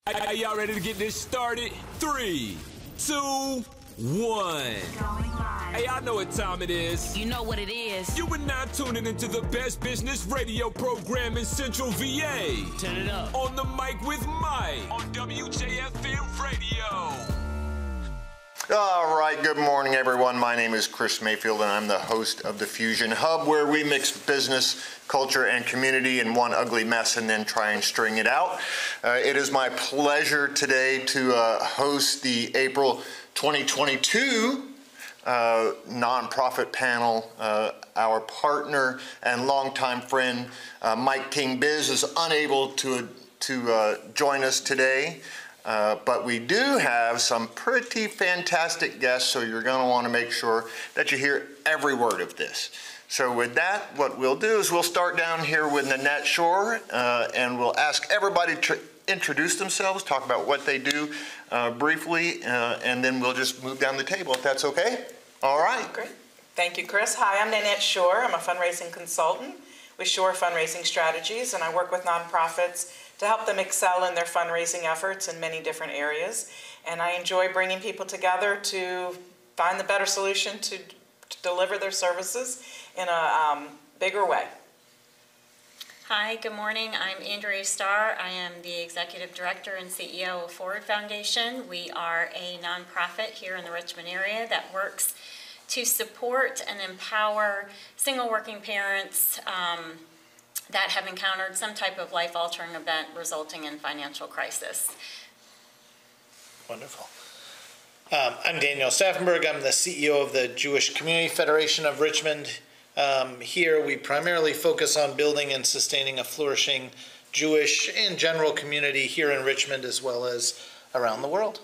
Are y'all ready to get this started? 3, 2, 1. Hey, I know what time it is. You know what it is. You are now tuning into the best business radio program in Central VA. Turn it up. On the mic with Mike on WJFM Radio. All right, good morning, everyone. My name is Chris Mayfield, and I'm the host of the Fusion Hub, where we mix business, culture, and community in one ugly mess and then try and string it out. It is my pleasure today to host the April 2022 nonprofit panel. Our partner and longtime friend, Mike King Biz, is unable to join us today. But we do have some pretty fantastic guests, so you're going to want to make sure that you hear every word of this. So with that, what we'll do is we'll start down here with Nanette Shore, and we'll ask everybody to introduce themselves, talk about what they do briefly, and then we'll just move down the table, if that's okay. All right. Great. Thank you, Chris. Hi, I'm Nanette Shore. I'm a fundraising consultant with Shore Fundraising Strategies, and I work with nonprofits to help them excel in their fundraising efforts in many different areas. And I enjoy bringing people together to find the better solution to deliver their services in a bigger way. Hi, good morning. I'm Andrea Starr. I am the Executive Director and CEO of Forward Foundation. We are a nonprofit here in the Richmond area that works to support and empower single working parents that have encountered some type of life-altering event resulting in financial crisis. Wonderful. I'm Daniel Staffenberg. I'm the CEO of the Jewish Community Federation of Richmond. Here we primarily focus on building and sustaining a flourishing Jewish and general community here in Richmond as well as around the world.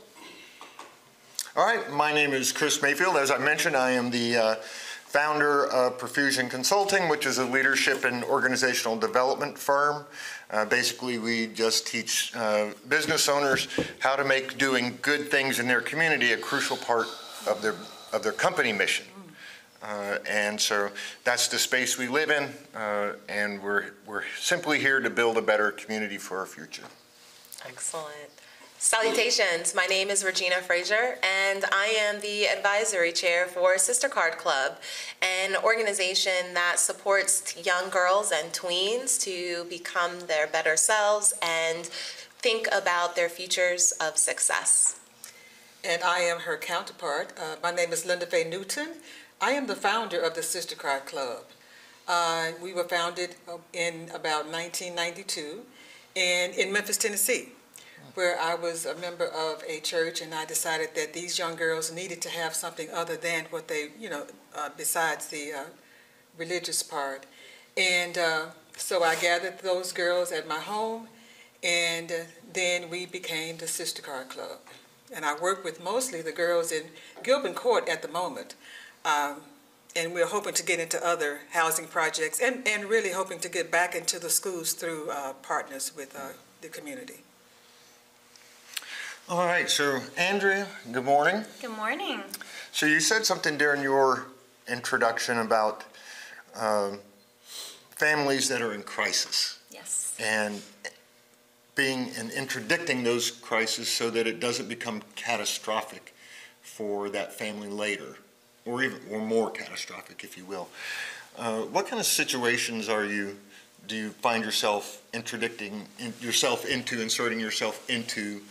All right, my name is Chris Mayfield. As I mentioned, I am the founder of Perfusion Consulting, which is a leadership and organizational development firm. Basically, we just teach business owners how to make doing good things in their community a crucial part of their company mission. And so that's the space we live in, and we're simply here to build a better community for our future. Excellent. Salutations, my name is Regina Frazier, and I am the advisory chair for Sister Card Club, an organization that supports young girls and tweens to become their better selves and think about their futures of success. And I am her counterpart. My name is Linda Faye Newton. I am the founder of the Sister Card Club. We were founded in about 1992 in Memphis, Tennessee, where I was a member of a church, and I decided that these young girls needed to have something other than what they, besides the religious part. And so I gathered those girls at my home, and then we became the Sister Card Club. And I work with mostly the girls in Gilbert Court at the moment. And we're hoping to get into other housing projects and really hoping to get back into the schools through partners with the community. All right, so Andrea, good morning. Good morning. So you said something during your introduction about families that are in crisis. Yes. And interdicting those crises so that it doesn't become catastrophic for that family later, or more catastrophic, if you will. What kind of situations do you find yourself inserting yourself into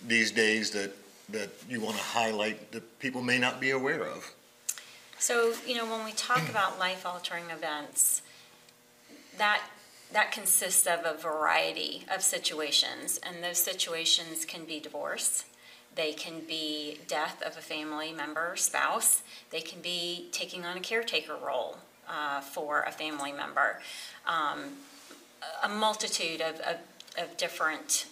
these days that you want to highlight that people may not be aware of? So, when we talk about life-altering events, that consists of a variety of situations, and those situations can be divorce, they can be death of a family member or spouse, they can be taking on a caretaker role for a family member, a multitude of different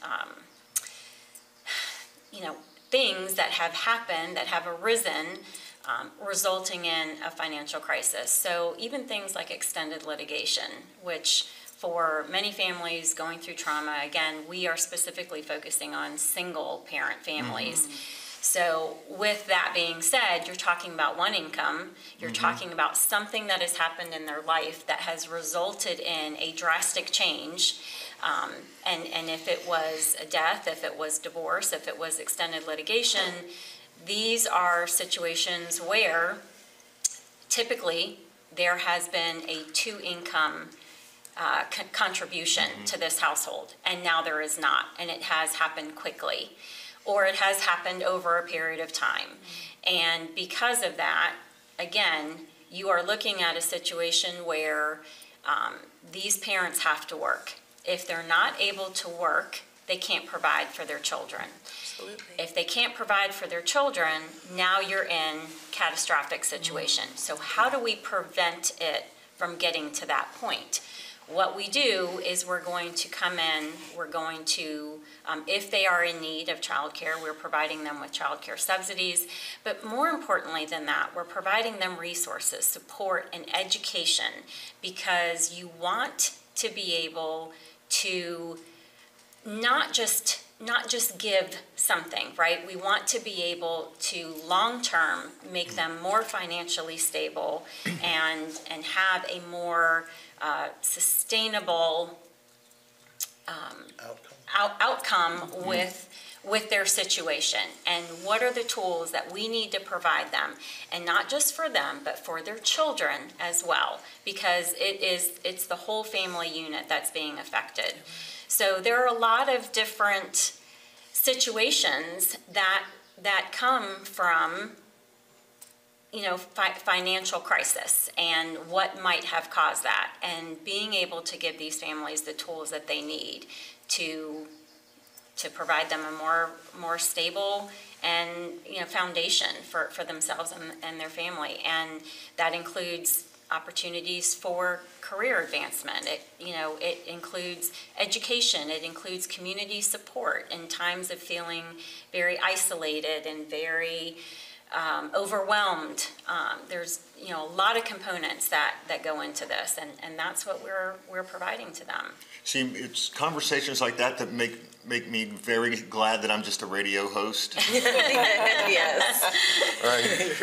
things that have happened, that have arisen, resulting in a financial crisis. So even things like extended litigation, which for many families going through trauma, again, we are specifically focusing on single parent families. So with that being said, you're talking about one income, you're talking about something that has happened in their life that has resulted in a drastic change. And if it was a death, if it was divorce, if it was extended litigation, these are situations where typically there has been a two-income contribution to this household, and now there is not, and it has happened quickly, or it has happened over a period of time. And because of that, again, you are looking at a situation where these parents have to work. If they're not able to work, they can't provide for their children. Absolutely. If they can't provide for their children, now you're in catastrophic situation. So how do we prevent it from getting to that point? What we do is we're going to come in, we're going to, if they are in need of childcare, we're providing them with childcare subsidies. But more importantly than that, we're providing them resources, support, and education, because you want to be able to not just give something, right? We want to be able to long-term make them more financially stable and have a more sustainable outcome with their situation. And what are the tools that we need to provide them, and not just for them, but for their children as well, because it's the whole family unit that's being affected. So there are a lot of different situations that come from, financial crisis and what might have caused that, and being able to give these families the tools that they need to provide them a more stable and foundation for themselves and their family. And that includes opportunities for career advancement. It includes education. It includes community support in times of feeling very isolated and very overwhelmed. There's a lot of components that go into this, and that's what we're providing to them. See, it's conversations like that make me very glad that I'm just a radio host. Yes. Right.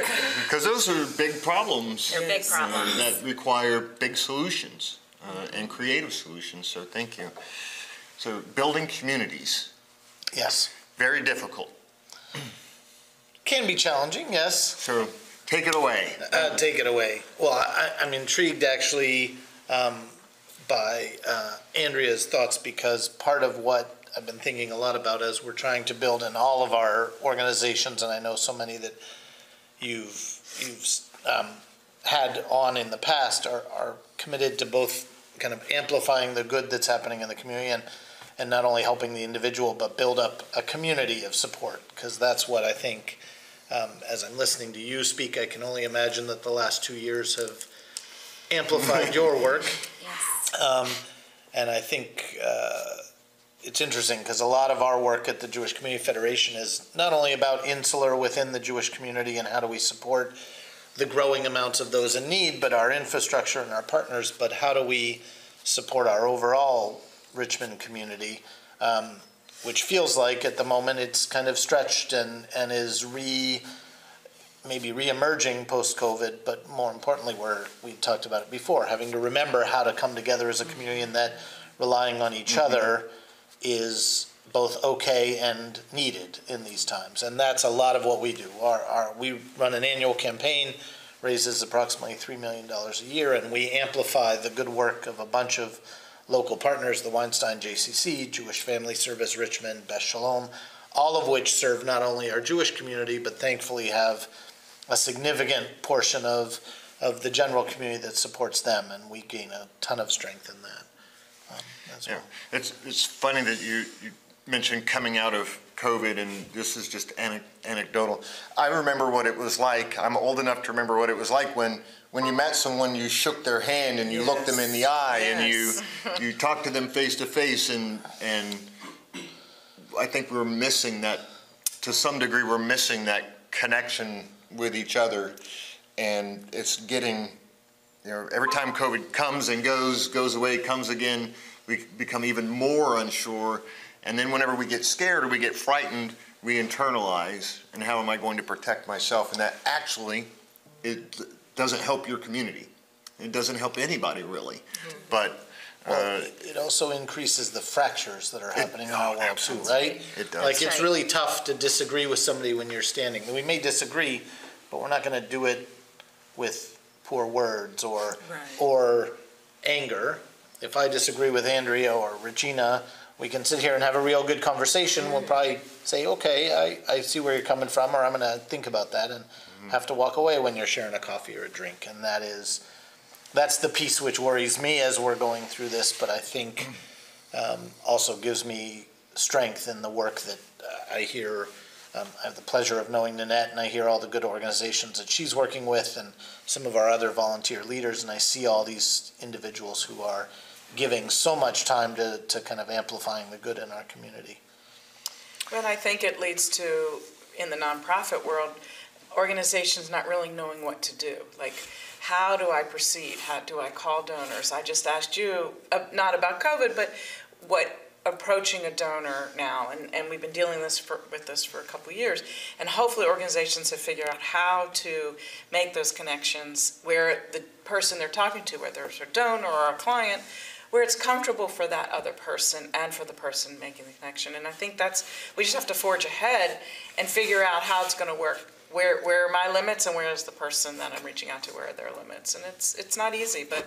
Because those are big problems. They're big problems. That require big solutions and creative solutions, so thank you. So building communities. Yes. Very difficult. Can be challenging, yes. So take it away. Take it away. Well, I'm intrigued actually by Andrea's thoughts, because part of what I've been thinking a lot about as we're trying to build in all of our organizations, and I know so many that you've had on in the past are committed to both kind of amplifying the good that's happening in the community and not only helping the individual, but build up a community of support, because that's what I think, as I'm listening to you speak, I can only imagine that the last 2 years have amplified your work. Yes. And I think it's interesting because a lot of our work at the Jewish Community Federation is not only about insular within the Jewish community and how do we support the growing amounts of those in need, but our infrastructure and our partners, but how do we support our overall Richmond community, which feels like at the moment it's kind of stretched and is maybe re-emerging post-COVID, but more importantly, we talked about it before, having to remember how to come together as a community, and that relying on each other is both okay and needed in these times. And that's a lot of what we do. We run an annual campaign, raises approximately $3 million a year, and we amplify the good work of a bunch of local partners, the Weinstein JCC, Jewish Family Service Richmond, Beth Shalom, all of which serve not only our Jewish community, but thankfully have a significant portion of the general community that supports them, and we gain a ton of strength in that as well. It's funny that you mentioned coming out of COVID, and this is just anecdotal. I remember what it was like. I'm old enough to remember what it was like when you met someone, you shook their hand and you looked them in the eye and you talked to them face to face, and I think we're missing that, to some degree we're missing that connection with each other, and it's getting, every time COVID comes and goes away, comes again, we become even more unsure. And then whenever we get scared or we get frightened, we internalize, and how am I going to protect myself? And that actually, it doesn't help your community. It doesn't help anybody really. But it also increases the fractures that are happening in our world too, right? It does. Like, it's really tough to disagree with somebody when you're standing. We may disagree, but we're not going to do it with poor words or anger. If I disagree with Andrea or Regina, we can sit here and have a real good conversation. We'll probably say, okay, I see where you're coming from, or I'm going to think about that and have to walk away when you're sharing a coffee or a drink. And that's the piece which worries me as we're going through this, but I think also gives me strength in the work that I hear. I have the pleasure of knowing Nanette, and I hear all the good organizations that she's working with and some of our other volunteer leaders, and I see all these individuals who are giving so much time to kind of amplifying the good in our community. Well, I think it leads to, in the nonprofit world, organizations not really knowing what to do. Like, how do I proceed? How do I call donors? I just asked you, not about COVID, but what approaching a donor now, and we've been dealing with this for a couple of years, and hopefully organizations have figured out how to make those connections where the person they're talking to, whether it's a donor or a client, where it's comfortable for that other person and for the person making the connection. And I think we just have to forge ahead and figure out how it's going to work. Where are my limits, and where is the person that I'm reaching out to, where are their limits? And it's not easy, but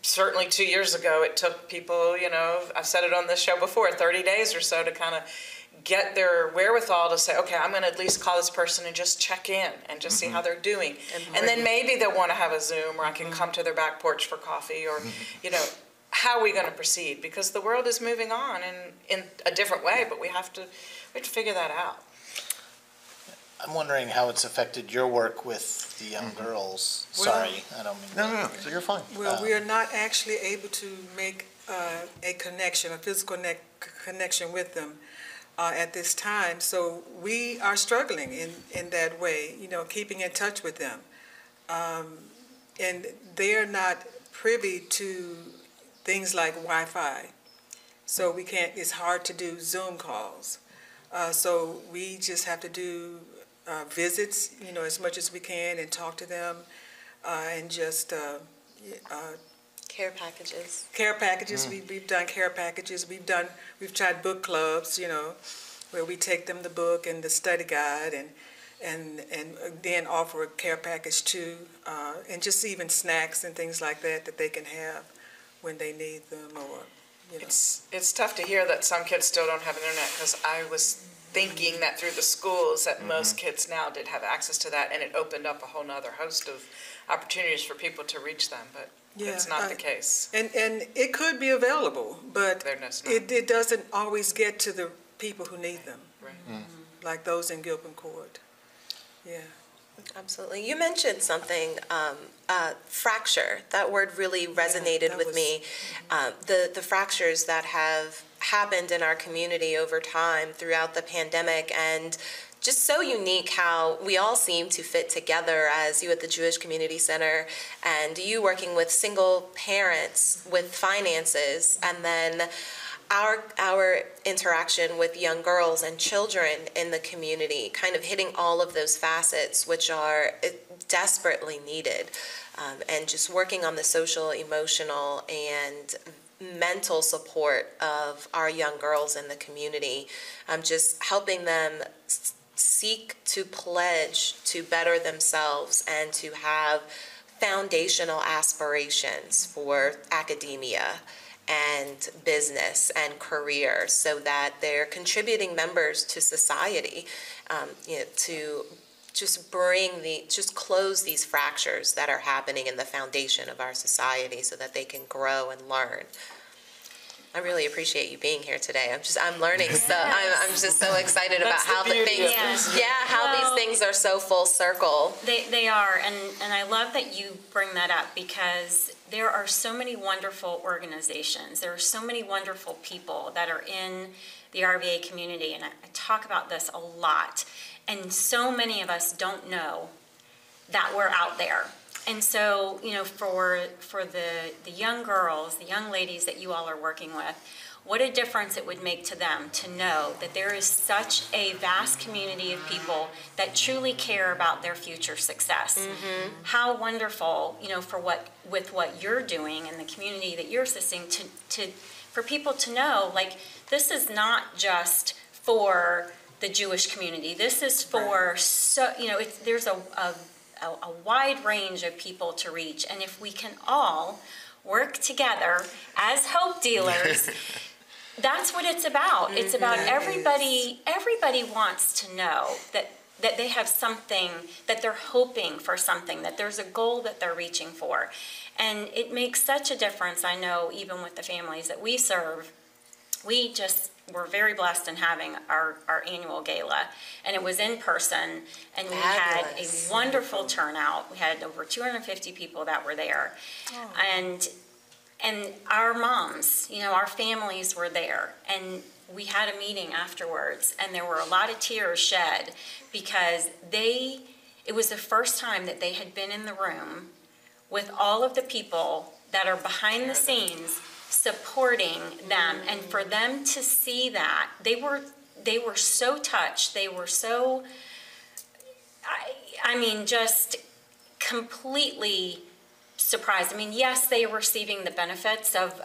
certainly 2 years ago, it took people, I've said it on this show before, 30 days or so to kind of get their wherewithal to say, okay, I'm going to at least call this person and just check in and just see how they're doing. And then maybe they'll want to have a Zoom, or I can come to their back porch for coffee, or, how are we going to proceed? Because the world is moving on in a different way, but we have to figure that out. I'm wondering how it's affected your work with the young girls. Sorry, I don't mean No, so you're fine. Well, we are not actually able to make a connection, a physical connection with them at this time. So we are struggling in that way, keeping in touch with them. And they're not privy to things like Wi-Fi. So it's hard to do Zoom calls. So we just have to do visits, as much as we can, and talk to them, and just Care packages. Care packages. We've done care packages. We've tried book clubs, where we take them the book and the study guide, and then offer a care package too, and just even snacks and things like that they can have when they need them, or It's tough to hear that some kids still don't have internet, because I was thinking that through the schools that most kids now did have access to that, and it opened up a whole nother host of opportunities for people to reach them, but it's not the case. And it could be available, but it doesn't always get to the people who need them, like those in Gilpin Court. Yeah. Absolutely. You mentioned something, fracture. That word really resonated with me. The fractures that have happened in our community over time throughout the pandemic, and just so unique how we all seem to fit together, as you at the Jewish Community Center and you working with single parents with finances, and then our interaction with young girls and children in the community, kind of hitting all of those facets which are desperately needed, and just working on the social, emotional, and mental support of our young girls in the community, just helping them seek to pledge to better themselves and to have foundational aspirations for academia and business and career, so that they're contributing members to society, to just close these fractures that are happening in the foundation of our society, so that they can grow and learn. I really appreciate you being here today. I'm learning so I'm just so excited about how the things, these things are so full circle. They are, and I love that you bring that up, because there are so many wonderful organizations. There are so many wonderful people that are in the RVA community, and I talk about this a lot. And so many of us don't know that we're out there. And so, for the young girls, the young ladies that you all are working with, what a difference it would make to them to know that there is such a vast community of people that truly care about their future success. How wonderful, for with what you're doing and the community that you're assisting for people to know, like, this is not just for the Jewish community. This is for there's a wide range of people to reach, and if we can all work together as hope dealers, that's what it's about. It's about everybody wants to know that they have something, that they're hoping for something, that there's a goal that they're reaching for. And it makes such a difference. I know even with the families that we serve, we're very blessed in having our annual gala, and it was in person, and we had a wonderful turnout. We had over 250 people that were there, and our moms, our families were there, and we had a meeting afterwards, and there were a lot of tears shed because it was the first time that they had been in the room with all of the people that are behind the scenes supporting them, and for them to see that, they were so touched. They were so, just completely surprised. Yes, they are receiving the benefits of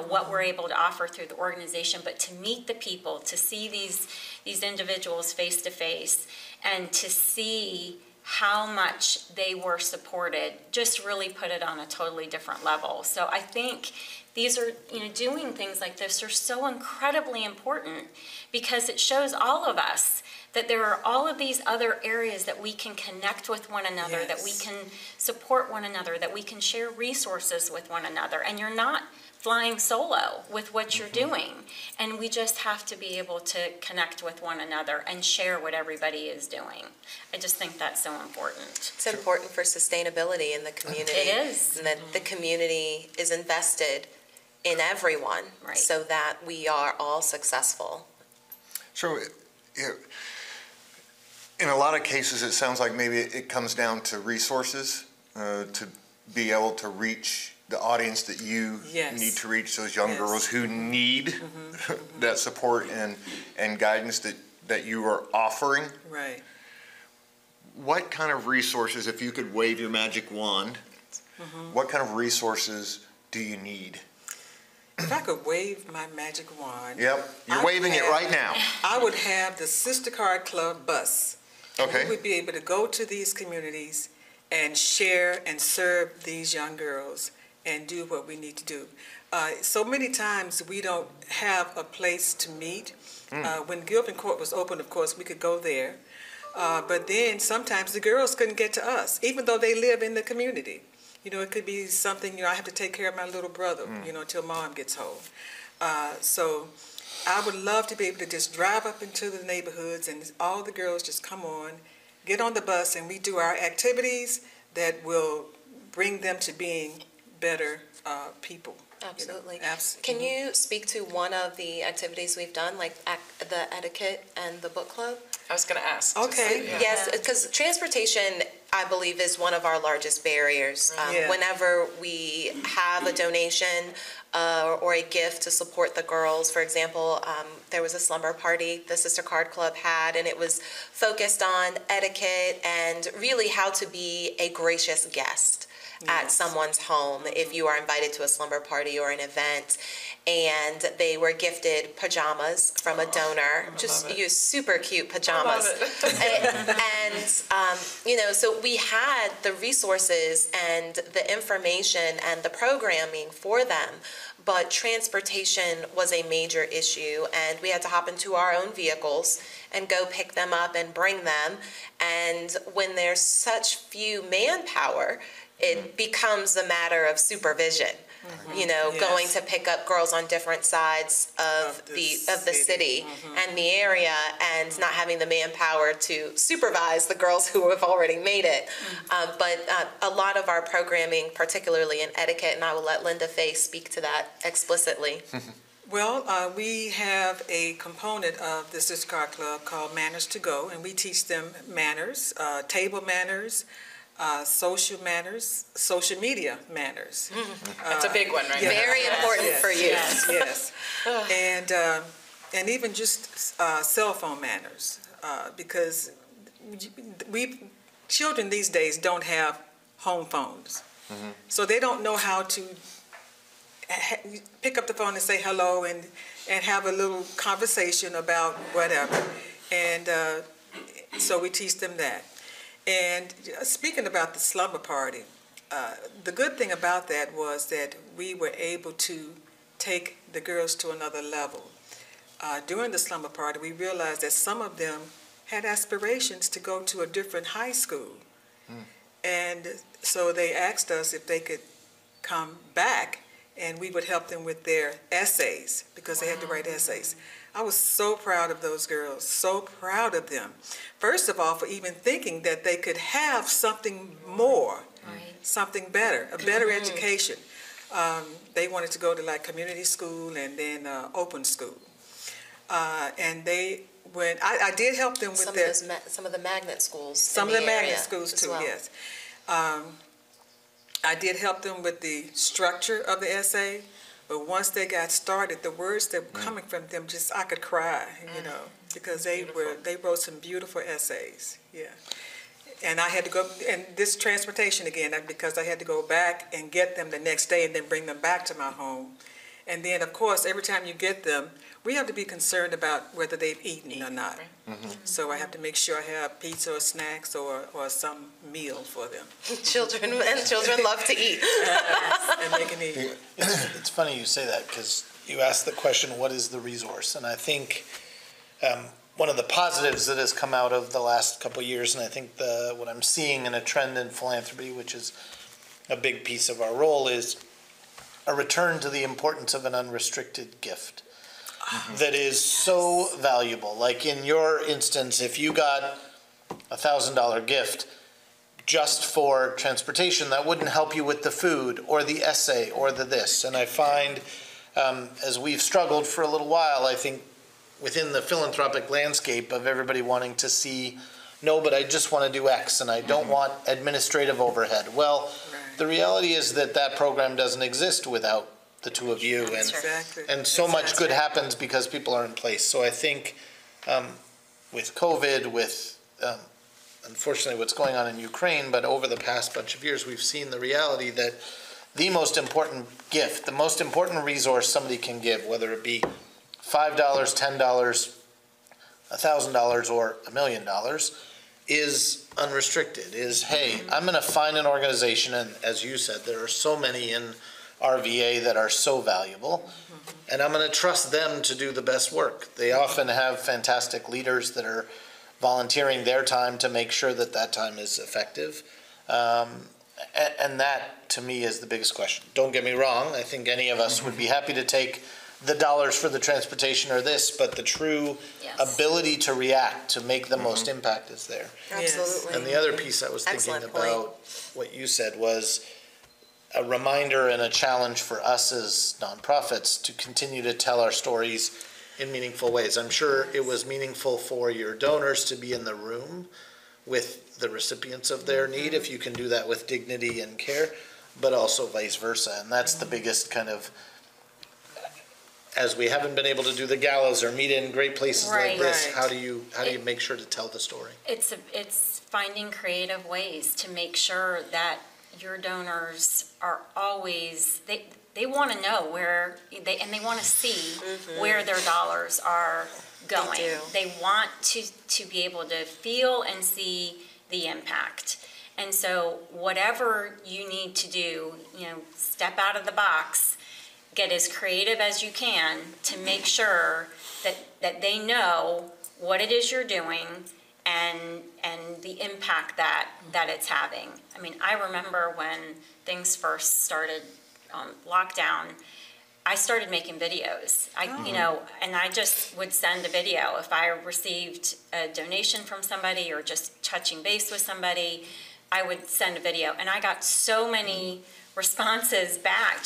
what we're able to offer through the organization, but to meet the people, to see these individuals face to face, and to see how much they were supported just really put it on a totally different level. So I think these are, doing things like this are so incredibly important because it shows all of us that there are all of these other areas that we can connect with one another, that we can support one another, that we can share resources with one another. And you're not flying solo with what you're doing. And we just have to be able to connect with one another and share what everybody is doing. I just think that's so important. It's important for sustainability in the community. It is. And that the community is invested in everyone, so that we are all successful. So, in a lot of cases, it sounds like maybe it comes down to resources to be able to reach the audience that you need to reach, those young girls who need that support and guidance that you are offering. Right. What kind of resources, if you could wave your magic wand, what kind of resources do you need? If I could wave my magic wand. Yep, you're waving it right now. I would have the Sister Card Club bus. Okay. We would be able to go to these communities and share and serve these young girls and do what we need to do. So many times we don't have a place to meet. When Gilpin Court was open, of course, we could go there. But then sometimes the girls couldn't get to us, even though they live in the community. It could be something, I have to take care of my little brother, until mom gets home. So I would love to be able to just drive up into the neighborhoods and all the girls just come on, get on the bus, and we do our activities that will bring them to being better people. Absolutely. Absolutely. Can you speak to one of the activities we've done, like the etiquette and the book club? I was going to ask. Okay. Yes, because transportation, I believe, is one of our largest barriers. Whenever we have a donation or a gift to support the girls, for example, there was a slumber party the Sister Card Club had, and it was focused on etiquette and really how to be a gracious guest at someone's home if you are invited to a slumber party or an event. And they were gifted pajamas from a donor, just super cute pajamas. And so we had the resources and the information and the programming for them, but transportation was a major issue, and we had to hop into our own vehicles and go pick them up and bring them. And when there's such few manpower, it becomes a matter of supervision. Going to pick up girls on different sides of the city and the area, and not having the manpower to supervise the girls who have already made it. But a lot of our programming, particularly in etiquette, and I will let Linda Faye speak to that explicitly. Well, we have a component of the Sister Card Club called Manners to Go, and we teach them manners, table manners, social manners, social media manners. That's a big one, right? Yeah. Very important Yes, for you. yes, yes. And even just cell phone manners, because children these days don't have home phones. So they don't know how to pick up the phone and say hello and have a little conversation about whatever. And so we teach them that. And speaking about the slumber party, the good thing about that was that we were able to take the girls to another level. During the slumber party, we realized that some of them had aspirations to go to a different high school. And so they asked us if they could come back and we would help them with their essays, because they had to write essays. I was so proud of those girls, so proud of them. First of all, for even thinking that they could have something more, something better, a better education. They wanted to go to like community school and then open school. And they went, I did help them with Some of the magnet schools. some in of the magnet area schools as too, well. yes. I did help them with the structure of the essay, but once they got started, the words that were coming from them, just I could cry, you know, because they wrote some beautiful essays, yeah. And I had to go, and this transportation again, because I had to go back and get them the next day and then bring them back to my home. And then, of course, every time you get them, we have to be concerned about whether they've eaten or not. So I have to make sure I have pizza or snacks or some meal for them. Children love to eat. And they can eat. It's funny you say that, because you asked the question, what is the resource? And I think one of the positives that has come out of the last couple of years, and I think what I'm seeing in a trend in philanthropy, which is a big piece of our role, is a return to the importance of an unrestricted gift that is so valuable. Like in your instance, if you got $1,000 gift just for transportation, that wouldn't help you with the food or the essay or the this. And I find, as we've struggled for a little while, I think within the philanthropic landscape of everybody wanting to see, no, but I just want to do X and I don't want administrative overhead. Well, the reality is that that program doesn't exist without the two of you, and so much good happens because people are in place. So I think with COVID, with unfortunately what's going on in Ukraine, but over the past bunch of years, we've seen the reality that the most important gift, the most important resource somebody can give, whether it be $5, $10, $1,000, or $1 million, is unrestricted, is, hey, I'm going to find an organization, and as you said, there are so many in RVA that are so valuable, and I'm going to trust them to do the best work. They often have fantastic leaders that are volunteering their time to make sure that that time is effective, and that, to me, is the biggest question. Don't get me wrong, I think any of us would be happy to take the dollars for the transportation or this, but the true ability to react, to make the most impact is there. Absolutely. And the other piece I was thinking about, what you said, was a reminder and a challenge for us as nonprofits to continue to tell our stories in meaningful ways. I'm sure it was meaningful for your donors to be in the room with the recipients of their need, if you can do that with dignity and care, but also vice versa. And that's the biggest kind of, as we haven't been able to do the galas or meet in great places like this, how do you make sure to tell the story? It's finding creative ways to make sure that your donors are always, they want to know where they want to see where their dollars are going. They want to be able to feel and see the impact. And so whatever you need to do, step out of the box, get as creative as you can to make sure that they know what it is you're doing and the impact that it's having. I mean, I remember when things first started lockdown, I started making videos. And I just would send a video if I received a donation from somebody or just touching base with somebody. I would send a video, and I got so many responses back.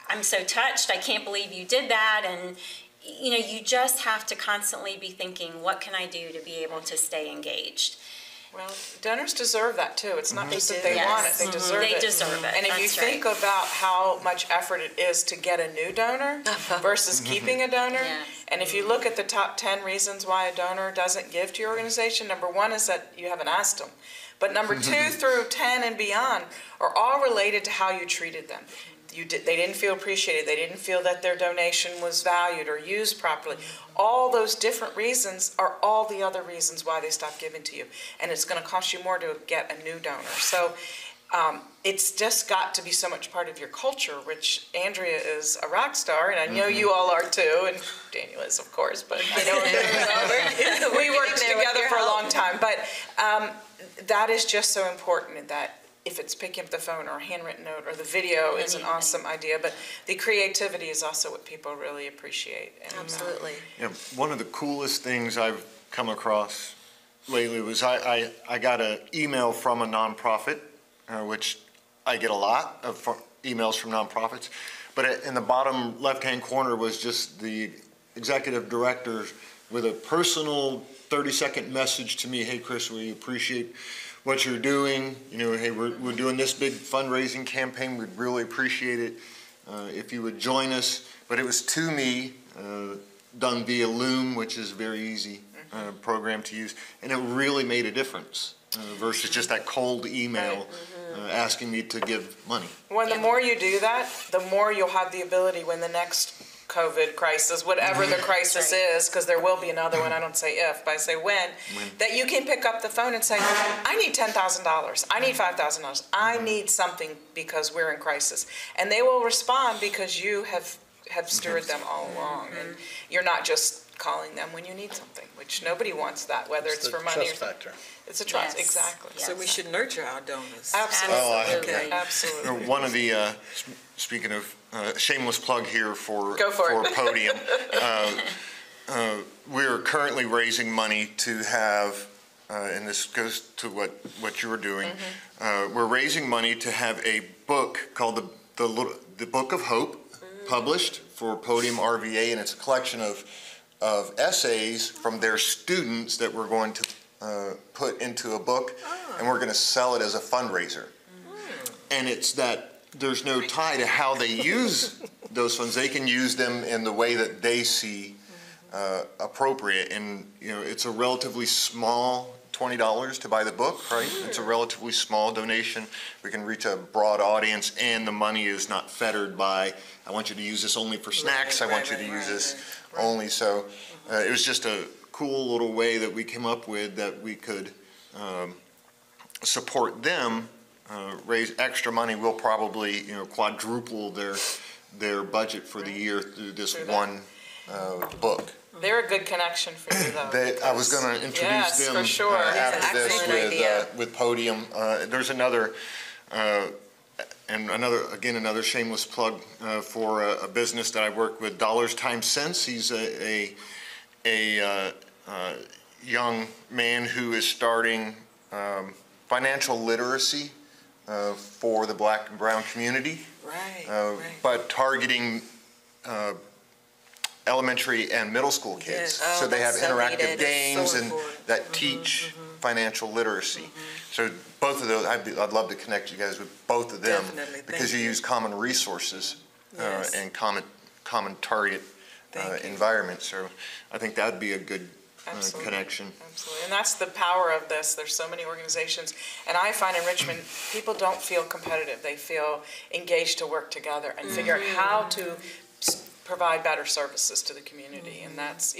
I'm so touched. I can't believe you did that. And you just have to constantly be thinking, what can I do to be able to stay engaged? Well, donors deserve that too. It's not just that they Yes. want it, they deserve it. They deserve it. And if you That's think right. about how much effort it is to get a new donor versus keeping a donor, Yes. and if you look at the top 10 reasons why a donor doesn't give to your organization, number one is that you haven't asked them. But number 2 through 10 and beyond are all related to how you treated them. They didn't feel appreciated. They didn't feel that their donation was valued or used properly. All those different reasons are all the other reasons why they stopped giving to you. And it's going to cost you more to get a new donor. So it's just got to be so much part of your culture, which Andrea is a rock star, and I know you all are too, and Daniel is, of course, but I know we worked together for a long time. But that is just so important that if it's picking up the phone or a handwritten note or the video is an awesome idea, but the creativity is also what people really appreciate. And, Absolutely. Yeah, one of the coolest things I've come across lately was I got an email from a nonprofit, which I get a lot of emails from nonprofits, but in the bottom left-hand corner was just the executive director with a personal 30-second message to me. Hey, Chris, we appreciate what you're doing. You know, hey, we're doing this big fundraising campaign. We'd really appreciate it if you would join us. But it was to me, done via Loom, which is a very easy program to use, and it really made a difference versus just that cold email asking me to give money. When the more you do that, the more you'll have the ability when the next COVID crisis, whatever the crisis is, because there will be another one, I don't say if, but I say when, that you can pick up the phone and say, I need $10,000, I need $5,000, I need something because we're in crisis. And they will respond because you have stirred them all along. And you're not just calling them when you need something, which nobody wants that, whether it's for money or something. It's a trust, Yes. exactly. Yes. So we should nurture our donors. Absolutely. Absolutely. Absolutely. One of the, speaking of shameless plug here for it. Podium, we're currently raising money to have, and this goes to what you're doing, we're raising money to have a book called the Book of Hope, published for Podium RVA, and it's a collection of essays from their students that we're going to put into a book, and we're going to sell it as a fundraiser. And it's that there's no tie to how they use those funds. They can use them in the way that they see appropriate. And it's a relatively small $20 to buy the book, right? It's a relatively small donation. We can reach a broad audience, and the money is not fettered by, I want you to use this only for snacks, I want you to use this only. So it was just a cool little way that we came up with that we could support them, raise extra money. We'll probably quadruple their budget for the year through this one book. They're a good connection for you, though. I was going to introduce them for sure. after Excellent this with Podium. There's another another shameless plug for a business that I work with, Dollars Times Cents. He's a young man who is starting financial literacy for the Black and Brown community, but targeting elementary and middle school kids. Yes. So they have that's so interactive needed. games So and important. that teach financial literacy. So both of those, I'd love to connect you guys with both of them, Definitely. because Thank you you. use common resources Yes. and common target Thank you. environment. So I think that'd be a good Absolutely. connection. Absolutely, and that's the power of this. There's so many organizations, and I find in Richmond, people don't feel competitive. They feel engaged to work together and figure out how to provide better services to the community. And that's,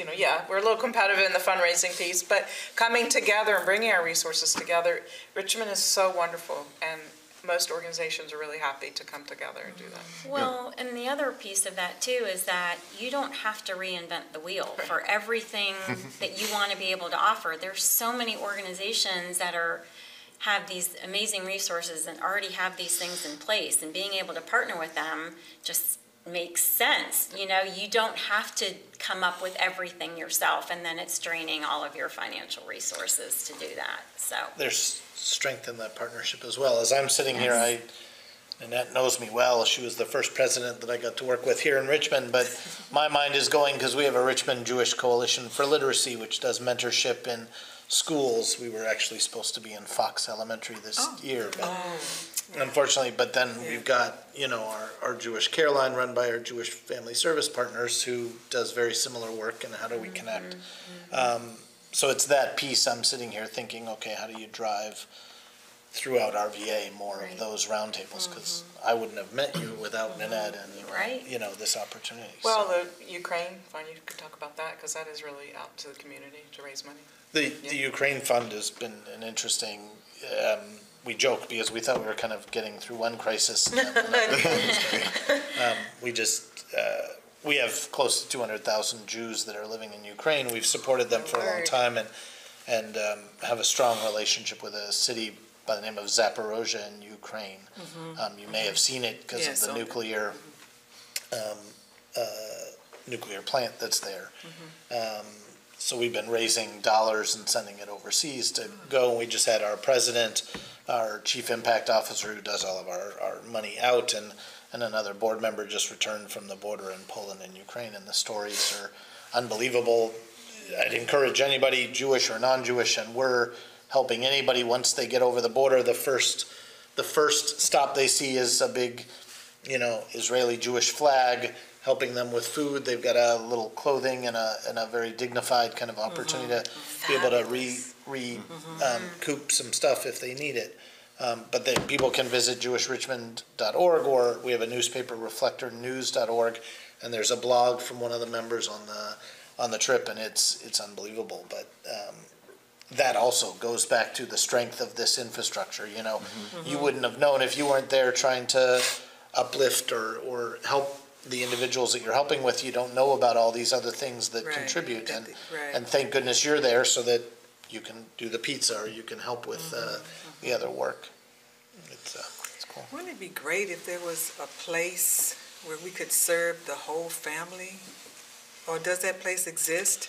we're a little competitive in the fundraising piece, but coming together and bringing our resources together, Richmond is so wonderful, and most organizations are really happy to come together and do that. Well, and the other piece of that too is that you don't have to reinvent the wheel for everything that you want to be able to offer. There's so many organizations that have these amazing resources and already have these things in place, and being able to partner with them just makes sense. You don't have to come up with everything yourself, and then it's draining all of your financial resources to do that. So There's strength in that partnership as well. As I'm sitting here, Annette knows me well. She was the first president that I got to work with here in Richmond, but my mind is going because we have a Richmond Jewish Coalition for Literacy, which does mentorship in schools. We were actually supposed to be in Fox Elementary this year, but unfortunately, but then we've got, our Jewish care line run by our Jewish Family Service Partners who does very similar work, and how do we connect? So it's that piece I'm sitting here thinking, okay, how do you drive throughout RVA more of those roundtables? Because I wouldn't have met you without Nanette and, this opportunity. Well, the Ukraine Fund, you could talk about that, because that is really out to the community to raise money. The Ukraine Fund has been an interesting, we joke because we thought we were kind of getting through one crisis. We have close to 200,000 Jews that are living in Ukraine. We've supported them for a long time and have a strong relationship with a city by the name of Zaporozhye in Ukraine. You may have seen it because of the nuclear plant that's there. So we've been raising dollars and sending it overseas to go. And we just had our president, our chief impact officer who does all of our money out, and another board member just returned from the border in Poland and Ukraine, and the stories are unbelievable. I'd encourage anybody, Jewish or non-Jewish, and we're helping anybody once they get over the border. The first stop they see is a big, Israeli Jewish flag, helping them with food. They've got a little clothing and a very dignified kind of opportunity to be able to recoup some stuff if they need it. But then people can visit jewishrichmond.org, or we have a newspaper, reflectornews.org, and there's a blog from one of the members on the trip, and it's unbelievable. But that also goes back to the strength of this infrastructure. You wouldn't have known if you weren't there trying to uplift or help the individuals that you're helping with. You don't know about all these other things that contribute, and thank goodness you're there so that you can do the pizza or you can help with the other work. It's cool. Wouldn't it be great if there was a place where we could serve the whole family? Or does that place exist?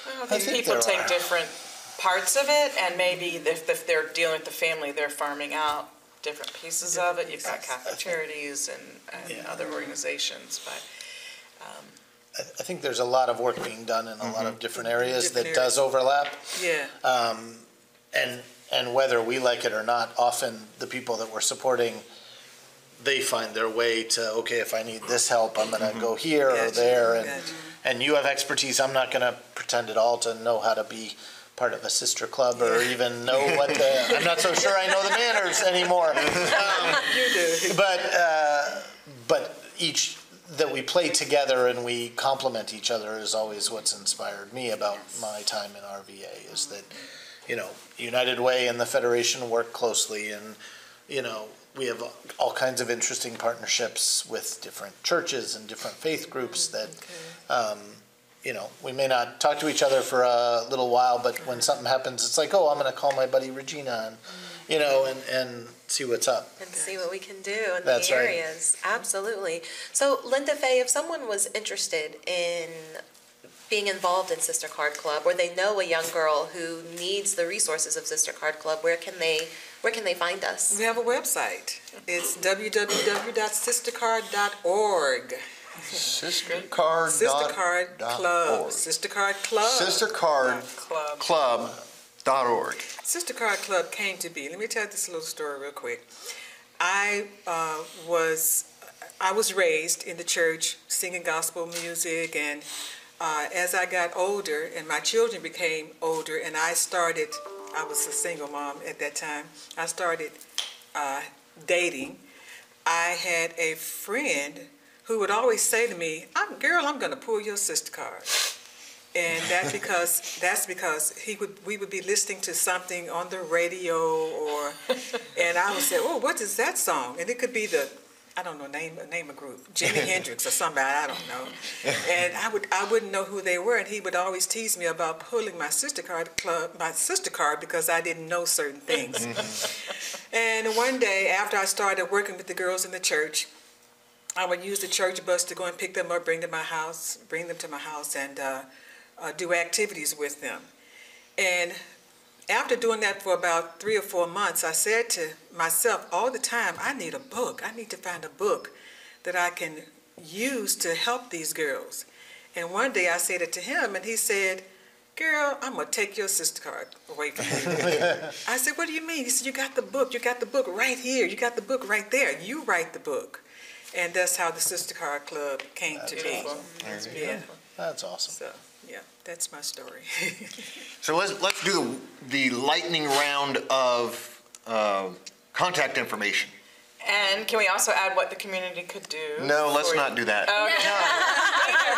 Well, I think people take different parts of it, and maybe if they're dealing with the family, they're farming out different pieces of it. You've got Catholic Charities and other organizations, but I think there's a lot of work being done in a lot of different areas that does overlap. And whether we like it or not, often the people that we're supporting, they find their way to, okay, if I need this help, I'm going to go here or there. And you have expertise. I'm not going to pretend at all to know how to be part of a sister club or even know what I'm not so sure I know the manners anymore. You do. But each that we play together and we complement each other is always what's inspired me about my time in RVA, is that, United Way and the Federation work closely, and, we have all kinds of interesting partnerships with different churches and different faith groups that, we may not talk to each other for a little while, but when something happens, it's like, oh, I'm going to call my buddy Regina and see what's up. And see what we can do in the areas. Right. Absolutely. So, Linda Faye, if someone was interested in being involved in Sister Card Club, or they know a young girl who needs the resources of Sister Card Club, where can they find us? We have a website. It's www.sistercard.org. Sistercard Club. Sister Card Club. Sistercardclub.org. Sister Card Club came to be. Let me tell you this little story real quick. I was raised in the church singing gospel music, and as I got older and my children became older, and I was a single mom at that time, I started dating. I had a friend who would always say to me, I'm going to pull your sister card. And that's because we would be listening to something on the radio, and I would say, oh, what is that song? And it could be name a group, Jimi Hendrix or somebody, I don't know. And I wouldn't know who they were, and he would always tease me about pulling my sister card because I didn't know certain things. And one day, after I started working with the girls in the church, I would use the church bus to go and pick them up, bring them to my house, and do activities with them. And after doing that for about 3 or 4 months, I said to myself all the time, I need a book. I need to find a book that I can use to help these girls. And one day I said it to him, and he said, girl, I'm going to take your sister card away from you. I said, what do you mean? He said, you got the book right here. You got the book right there. You write the book. And that's how the Sister Card Club came to be. Awesome. Yeah. That's awesome. So, yeah, that's my story. So let's do the lightning round of contact information. And can we also add what the community could do? No, let's not do that. Okay. We do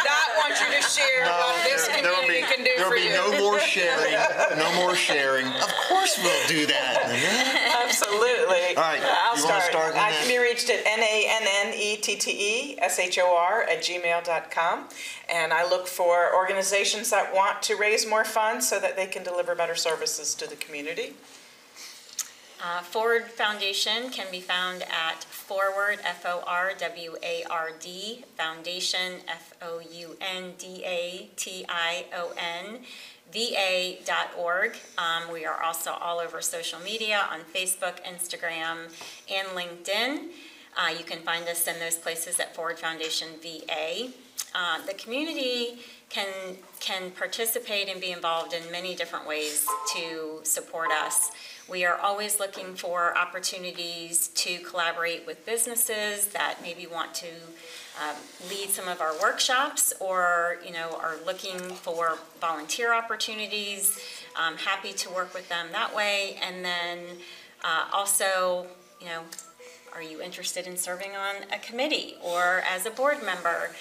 not want you to share what this community can do for you. There'll be no more sharing. No more sharing. Of course we'll do that. Absolutely. All right. I'll You wanna start I with can be reached at nannetteshor@gmail.com. And I look for organizations that want to raise more funds so that they can deliver better services to the community. Forward Foundation can be found at Forward, F-O-R-W-A-R-D, Foundation, F-O-U-N-D-A-T-I-O-N, VA.org. We are also all over social media on Facebook, Instagram, and LinkedIn. You can find us in those places at Forward Foundation VA. The community can participate and be involved in many different ways to support us. We are always looking for opportunities to collaborate with businesses that maybe want to lead some of our workshops, or are looking for volunteer opportunities. Happy to work with them that way. And then also, are you interested in serving on a committee or as a board member?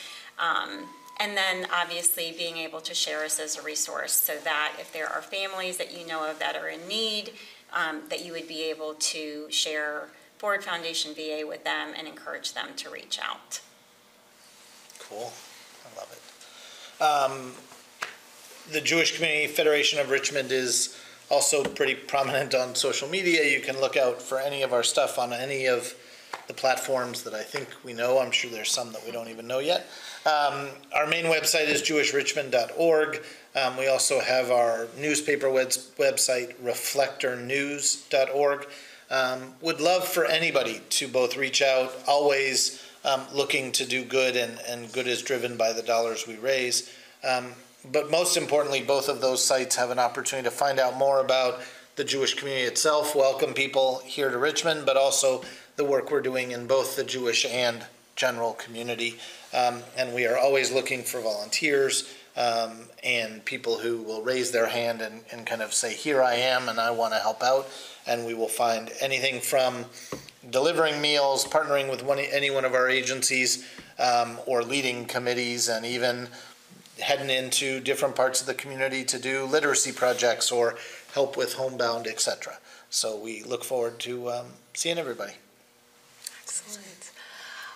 And then obviously being able to share us as a resource, so that if there are families that you know of that are in need, that you would be able to share Forward Foundation VA with them and encourage them to reach out. Cool. I love it. The Jewish Community Federation of Richmond is also pretty prominent on social media. You can look out for any of our stuff on any of the platforms that I think we know. I'm sure there's some that we don't even know yet. Our main website is jewishrichmond.org. We also have our newspaper website, reflectornews.org. Would love for anybody to both reach out, always looking to do good, and good is driven by the dollars we raise. But most importantly, both of those sites have an opportunity to find out more about the Jewish community itself, welcome people here to Richmond, but also the work we're doing in both the Jewish and general community. And we are always looking for volunteers and people who will raise their hand and kind of say, here I am and I want to help out. And we will find anything from delivering meals, partnering with any one of our agencies, or leading committees, and even heading into different parts of the community to do literacy projects or help with homebound, etc. So we look forward to seeing everybody. Excellent.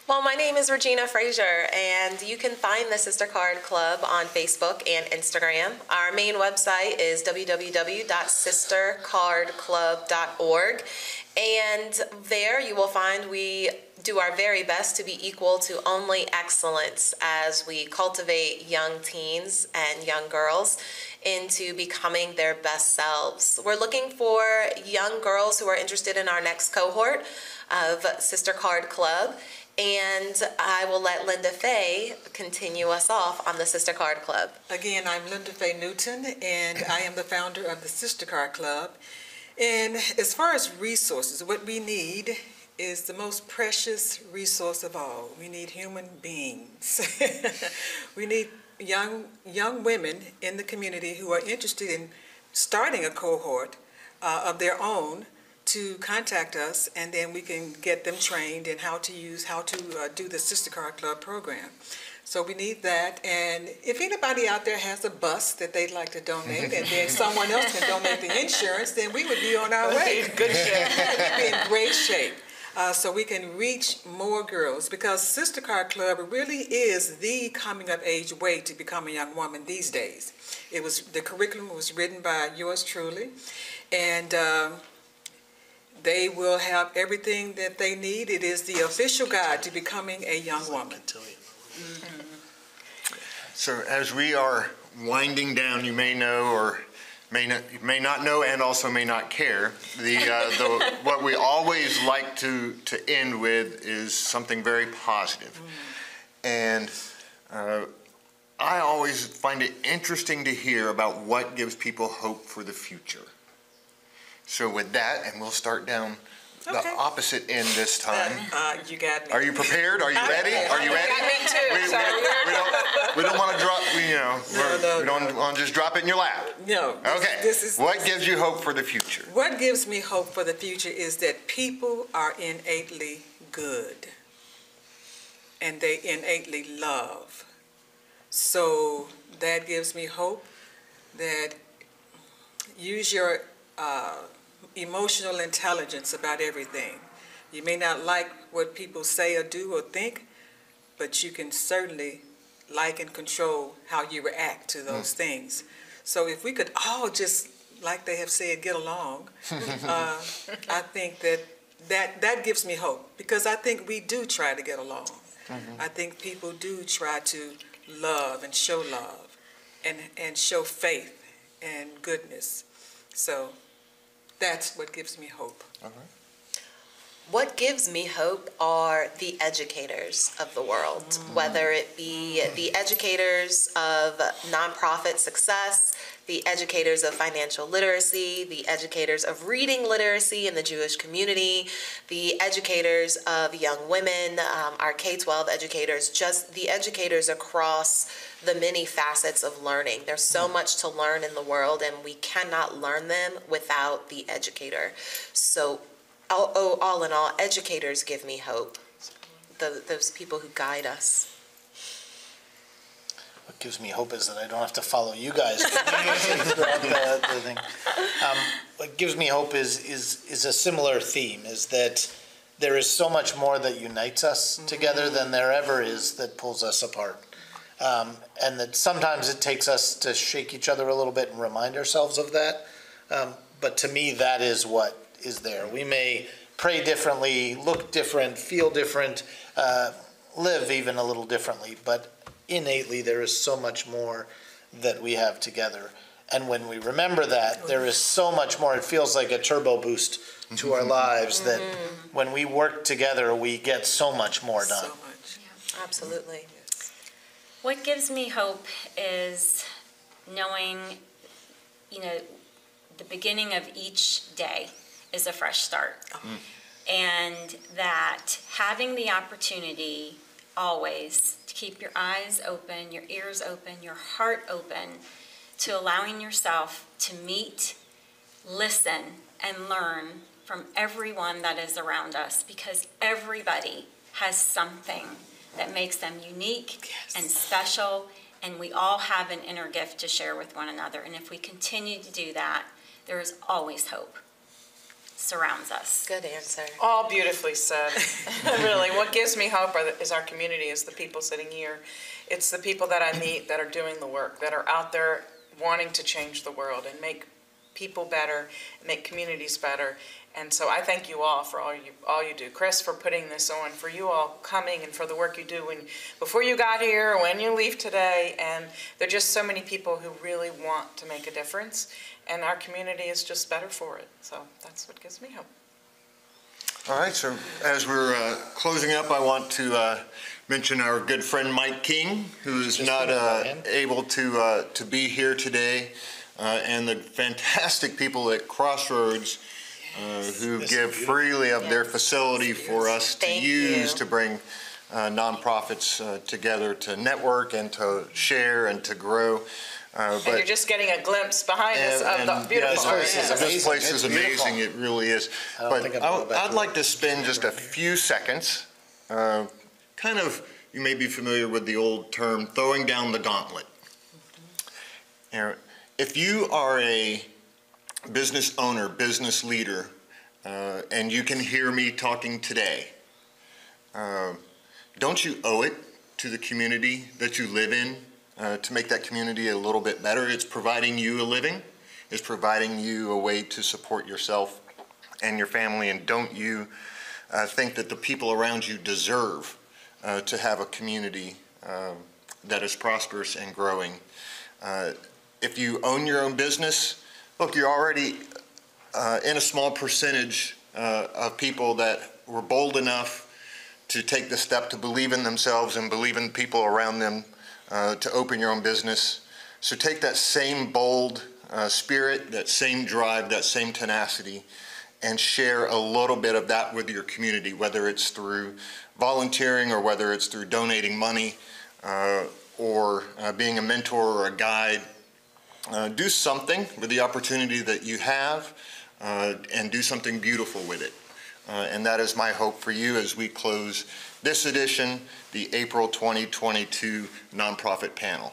Well, my name is Regina Frazier, and you can find the Sister Card Club on Facebook and Instagram. Our main website is www.sistercardclub.org, and there you will find we do our very best to be equal to only excellence as we cultivate young teens and young girls into becoming their best selves. We're looking for young girls who are interested in our next cohort of Sister Card Club, and I will let Linda Faye continue us off on the Sister Card Club. Again, I'm Linda Faye Newton, and I am the founder of the Sister Card Club. And as far as resources, what we need is the most precious resource of all. We need human beings. We need young women in the community who are interested in starting a cohort of their own to contact us, and then we can get them trained in how to do the Sister Card Club program. So we need that, and if anybody out there has a bus that they'd like to donate, and then someone else can donate the insurance, then we would be on our way. Good shape. We'd be in great shape. So we can reach more girls, because Sister Card Club really is the coming of age way to become a young woman these days. The curriculum was written by yours truly, and they will have everything that they need. It is the official guide to becoming a young woman. Mm-hmm. So as we are winding down, you may know or may not know, and also may not care. What we always like to end with is something very positive. And I always find it interesting to hear about what gives people hope for the future. So with that, and we'll start down the opposite end this time. You got me. Are you prepared? Are you ready? Are you ready? You got me too. We don't want to drop, we don't want to just drop it in your lap. No. Okay. What gives you hope for the future? What gives me hope for the future is that people are innately good and they innately love. So that gives me hope that use your emotional intelligence about everything. You may not like what people say or do or think, but you can certainly like and control how you react to those things. So if we could all just, like they have said, get along, I think that gives me hope, because I think we do try to get along. I think people do try to love and show love and show faith and goodness. So that's what gives me hope. All right. What gives me hope are the educators of the world, whether it be the educators of nonprofit success, the educators of financial literacy, the educators of reading literacy in the Jewish community, the educators of young women, our K-12 educators, just the educators across the many facets of learning. There's so much to learn in the world, and we cannot learn them without the educator. So all in all, educators give me hope, those people who guide us. What gives me hope is that I don't have to follow you guys throughout the thing. What gives me hope is a similar theme, is that there is so much more that unites us together than there ever is that pulls us apart. And that sometimes it takes us to shake each other a little bit and remind ourselves of that. But to me, that is what is there. We may pray differently, look different, feel different, live even a little differently, but innately there is so much more that we have together. And when we remember that, there is so much more. It feels like a turbo boost to our lives that when we work together, we get so much more done. So much. Yeah, absolutely. What gives me hope is knowing, the beginning of each day is a fresh start. And that having the opportunity always to keep your eyes open, your ears open, your heart open, to allowing yourself to meet, listen, and learn from everyone that is around us, because everybody has something that makes them unique and special, and we all have an inner gift to share with one another. And if we continue to do that, there is always hope. Surrounds us. Good answer. All beautifully said. Really, what gives me hope is our community, is the people sitting here. It's the people that I meet that are doing the work, that are out there wanting to change the world and make people better, make communities better. And so I thank you all for all you do. Chris, for putting this on, for you all coming, and for the work you do before you got here, when you leave today. And there are just so many people who really want to make a difference, and our community is just better for it. So that's what gives me hope. All right, so as we're closing up, I want to mention our good friend Mike King, who is not able to be here today, and the fantastic people at Crossroads who give freely of their facility for us to use to bring nonprofits together to network and to share and to grow. And you're just getting a glimpse behind us of the beautiful art. This place is amazing. It really is. But I'd like to spend just a few seconds, kind of, you may be familiar with the old term, throwing down the gauntlet. If you are a business owner, business leader, and you can hear me talking today, don't you owe it to the community that you live in to make that community a little bit better? It's providing you a living. It's providing you a way to support yourself and your family. And don't you think that the people around you deserve to have a community that is prosperous and growing? If you own your own business, look, you're already in a small percentage of people that were bold enough to take the step to believe in themselves and believe in people around them to open your own business. So take that same bold spirit, that same drive, that same tenacity, and share a little bit of that with your community, whether it's through volunteering or whether it's through donating money or being a mentor or a guide. Do something with the opportunity that you have and do something beautiful with it. And that is my hope for you as we close this edition, the April 2022 Nonprofit Panel.